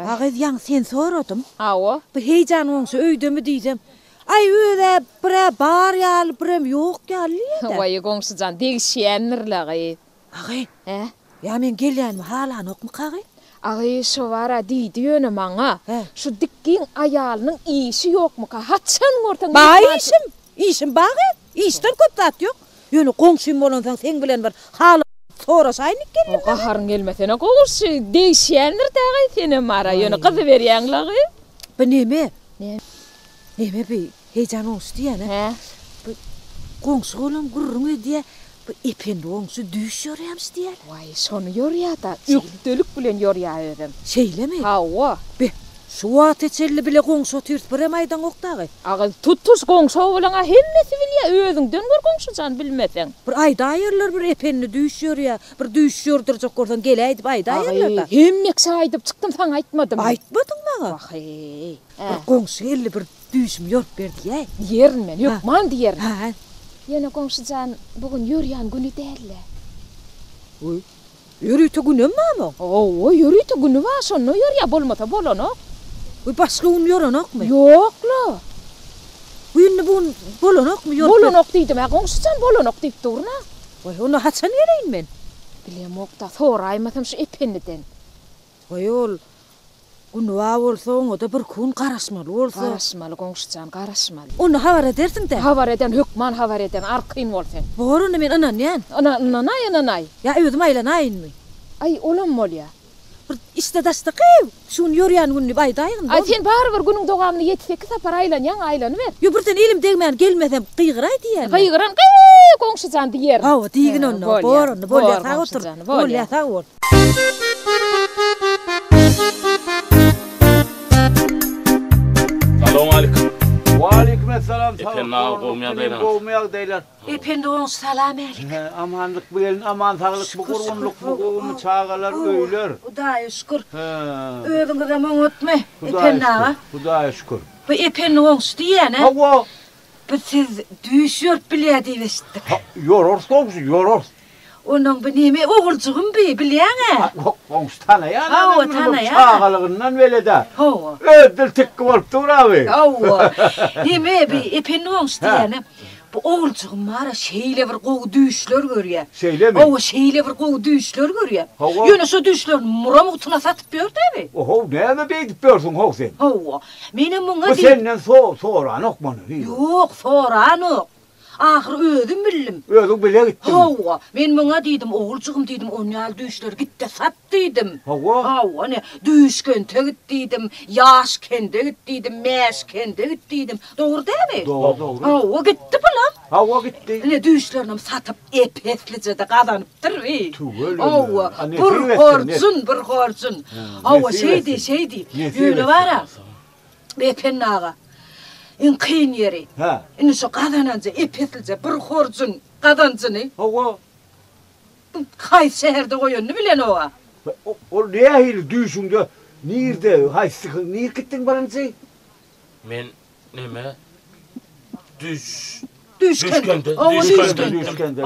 Ağız yan sen soradım. Awa. Bu heyecan olsa öyde mi diyeceğim. Ay öyle bre bar yal brem yok yalli da. Vay gongsucan değişenirler. Ağay. He? Ya men gelen mi hala nok mu kağay? Ağay şu vara deydi yönü mana. He. Şu dikkin ayalının iyisi yok mu ka? Hatsan ortan. Ba işim bağı. İşten köptat yok. Yönü komşum olansan sen bilen var. Hala sonra saynik gelin. O qaharın gelmesene qoğursu değişenir dağı seni mara yönü qızı veriyanlağı. Bu neme? Ne? Neme bir heyecan olsa diyene. He? Komşu oğlum gurrunu diye bu ipendi olsa düşüyor yams diye. Vay sonu yor ya da yüktülük bilen yor ya ödüm. Şeyle mi? Hawa. Be şu ateçelli bile komşu türt bir maydan oktağı. Ağı tuttus qoğsu olana hemmesi bilya özüngden gör qoğsucan bilmesen. Bir ayda ayırlar bir epenini düşüyor ya. Bir düşüyordur çok oradan gel ayda ayırlar da. Hemmek saydıp çıktım sana aytmadım. Aytmadın bana. Vay. Bir komşu elli bir düşüm yok berdi ya. Yerin men, yok man diyerin. Ha. Yine komşucan bugün yürüyen günü değil. Oy. Yürüytü günü mü ama? Oo, yürüytü günü var sonra yürüye bolmata bolonu. Oy başka un yoranak mı? Yok la. Uyunlu bun bolonak mı? Bolonok dedim ya komşucan bolonok deyip durna. Oy onu hatsan yereyin men. Bilem okta soraymasam şu ipenniden. Oy ol. Onu olsa onu da bir kun karasmalı olsa. Karasmalı komşucan karasmalı. Onu havar edersin de. Havar eden hükman havar eden arkayın olsun. Borunu men anan yan. Anay. Ya ödüm aylan ayın mı? Ay olam mol ya. Bir istedasta kıv. Şun yürüyen günü baydayın. Ay sen bari bir günün doğamını 7-8 parayla yan aylanı ver. Yo birden elim değmeyen gelmesem kıyıgıray diyen. Kıyıgıran komşucan diyer. Hava digin onu. Borunu bol yatağı otur. Bol yatağı otur. Selamun aleyküm. Aleykümselam. Efendim ağa kovmayak deyler. Kovmayak deyler. Efendi on salam aleyküm. Amanlık bu elin aman sağlık bu kurbanlık bu kovunu çağalar öyler. Hudaya şükür. He. Ödün zaman unutma. Efendi ağa. Hudaya şükür. Bu efendi on diyene. Hava. Bu siz düşüyor bile diyevistik. Yorors komşu yorors. Onun bu neme oğulcuğum biliyene. Komşu tane ya. Hava tane ya. Çağalığından böyle de. Hava. Ödül tıkkı olup dur abi. Hava. Neme bir efendi on diyene. Bu oğulcuğum var şeyle bir koğu düşler görüyor. Şeyle mi? Hava şeyle bir koğu düşler görüyor. Hava. Yunus o düşler muramutuna satıp diyor tabi. Oho ne mi beydip diyorsun ho sen? Hava. Benim buna Bu senden sonra okmanı. Yok sonra yok. Ahır ödüm bildim. Ödül bile gittim. Hava. Men buna dedim oğulcuğum dedim onyal düşler gitti sat dedim. Hava. Hava ne düşken tegit dedim. Yaş kende git dedim. Meş kende git dedim. Doğru değil mi? Doğru. Hava gitti bulam. Hava gitti. Ne düşlerini satıp epetlice de kazanıptır. Öyle Hava. mi? Bir horcun. Hava şeydi. Yönü var ha. Epenin ağa. En kıyın yeri. Ha. En şu kazananca epetlice bir horcun kazancını. Hava. Kay şehirde koyun bilen o. O neye hil düşünde? Nerede? Hay sıkın. Niye gittin baransı? Men neme? Düş. Düşkende. Düşkende.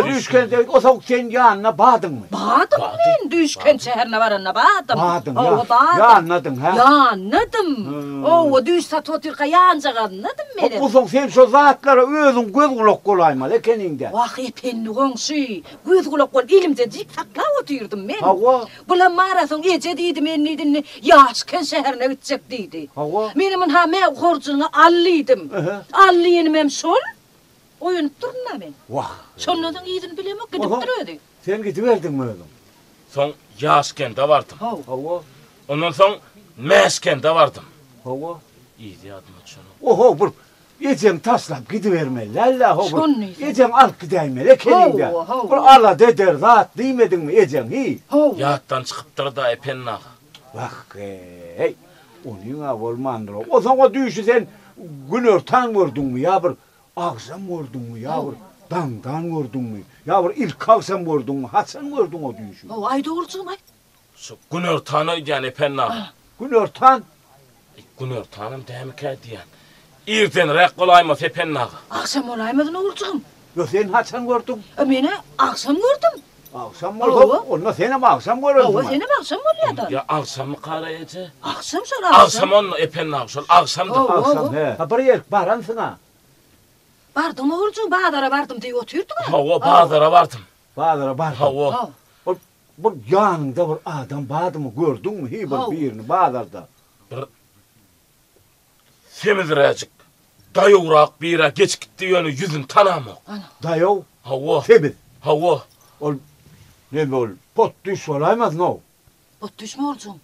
Düşkende. O zaman sen yanına bağdın mı? Bağdım ben düşken şehrine varana bağdım. Bağdın ya. Bağdım. Ya anladın ha? Ya anladım. O düş satotürka yanacak anladım beni. O zaman sen şu zatlara özün göz kulak kolayma lekeninde. Vah epenli komşu. Göz kulak kol elimde cik sakla oturdum ben. Hava. Bulan maraton gece deydim ennidin yaşken şehrine gidecek deydi. Hava. Benim ha mev horcunu allıydım. Allıyım hem sol. Oyun durna ben. Vah. Sonradan iyidin bilemek gidip Aha. duruyordu. Sen gidiverdin mi oğlum? Son yaşken vardım. Hava. Ondan son mesken vardım. Hava. İyiydi adım açını. Oho bu. Yecen taslap gidiverme. Lalla ho. Son neyse. Yecen alt gideyme lekeninde. Hava. Bu ala deder rahat değmedin mi yecen hi? Yattan çıkıptır da epenin ağa. Bak hey. Onun olmandır. O zaman düşü sen günör tan vurdun mu ya bir akşam vurdun mu ya bir dan vurdun mu ya bir ilk akşam vurdun mu hatsan vurdun o düşü. Ay doğrucuğum ay. Şu günör tanı diyen epenin ağa. Günör tan Günör tanım demek diyen. İrden rek kolaymaz epenin ağa. Akşam olaymadın oğulcuğum. yo sen hatsan vurdun. Mene akşam gördüm. Akşam oldu. Onunla seni mi akşam görürdün? Ava seni baksam oluyor da. Ya akşam mı karayacı? Aksam sonra aksam. Akşam onunla epen akşam. Akşamdır. Akşam he. Ha bir yer baransın ha. Bardım oğulcuğum Bağdar'a bardım diye oturdum ha. Hava bağdara vardım. Bağdara bardım. Hava. Bu yanında bir adam bağdı mı gördün mü? Hiber birini Bağdar'da. Semiziracık. Dayıvrak bir yere geç gitti yönü yüzün tanamı. Dayov. Hava. Temiz. Hava. Ol ne bol? Pot düş olaymaz no. Ot düşme oğulcuğum.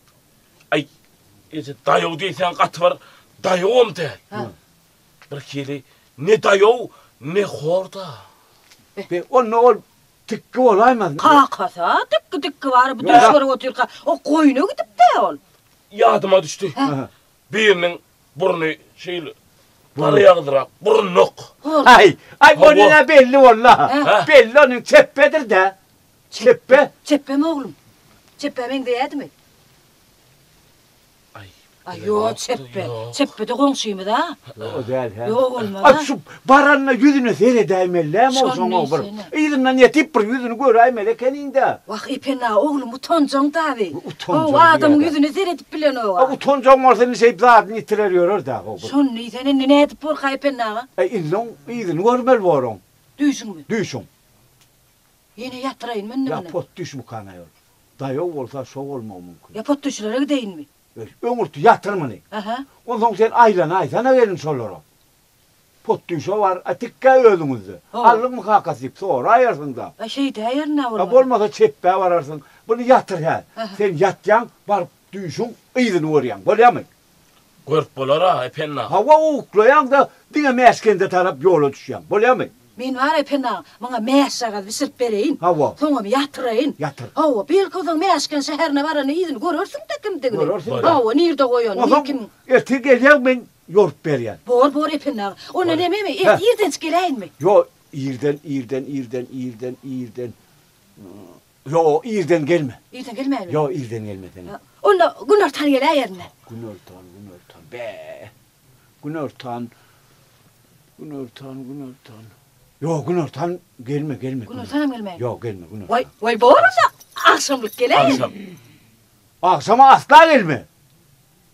Ay. İşte dayıv değilsen katı var. Dayıvım de. Bir kere ne dayıv ne horda. Be onunla ol tıkkı olaymaz. Kakasa tıkkı var bu düşmara otur. O koyuna gidip de ol. Yadıma düştü. Birinin burnu şeyli. Darayağıdırak. Burnuk. Ay bunun belli valla. Belli onun çeppedir de. Çeppe. Çeppe mi oğlum? Çeppe men deyedi mi? Ay yo çeppe. Çeppe de komşuyum da. O değil he. Yok olmadı. Ay şu baranla yüzünü seyredeymelem olsun o bir. İyidinden yetip bir yüzünü göreymele kendinde. Vah ipena oğlum utancan tabi. Utancan O adamın bir yüzünü seyredip bilen o. Ha utancan var senin şey zaten itireriyor orada. Son senin ne edip porka ipena? Ay illa iyidin görmel varın. Düşün mü? Düşün. Yine yatırayın ben Ya ne? pot düş mü kanıyor? Dayı olsa şov olma mümkün. Ya pot düşürerek değil mi? Ömürtü yatırmanı. Aha. Ondan sen aylana verin soruları. Pot düşü var, atikka öldünüzü. Allık mı kakasıp sonra ayarsın da. Ay şey de yerine Ya olmadı. olmasa çeppe vararsın. Bunu yatır he. Sen yatacaksın, var düşün, iyidin uğrayan. Böyle mi? Görüp bolar ha epenna. Hava uğuklayan da dine meskende taraf yola düşüyen. Böyle mi? Men var ipena. Bana mesaga visip bereyin. Hava. Sonra yatırayın. Yatır. Hava bir kadın mesken seherine varana idin görürsün de kim de. Görürsün de. Hava nerede koyuyorsun? O zaman Kim? erti geliyor ben yorup veriyen. Bor ipena. Ona ne mi? İrden çıkılayın mı? Yo, irden. Yo, irden gelme. İrden gelmeyin mi? Yo, irden gelme senin. Onda Gunnar tan gele yerine. Günörtan. Be. Günörtan. Yo, Günörtan gelme. Gunnar tanım gelmeyin. Yo, gelme Günörtan. Vay borsa akşamlık gele. Akşam. Akşama asla gelme.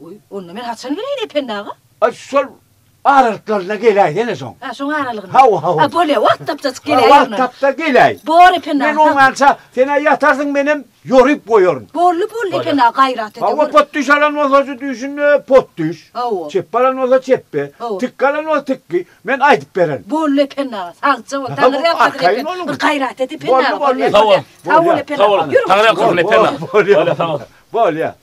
Oy, onda men hatsan gele ipena. Ay sol aralıklarına gelay ne son. Ha son aralığın. Hava. Ha böyle vaktapta gele Hava yerine. tapta gelay. Bor ipena. Ben olmazsa sen yatarsın benim yorup koyuyorum. Borlu ipena gayret et. Hava pot düş alan olsa düşün pot düş. Hava. Çeppalan olsa çeppe. Hava. Tıkkalan olsa tıkkı. Ben aydıp veren. Borlu ipena. Sağcı o. Hava, Tanrı arkayın yapmadı. oğlum. Gayret et ipena. Borlu. Tamam. Tavul ipena. Tamam. Yürü. Tanrı yapsın epenna. Böyle Tamam. Böyle.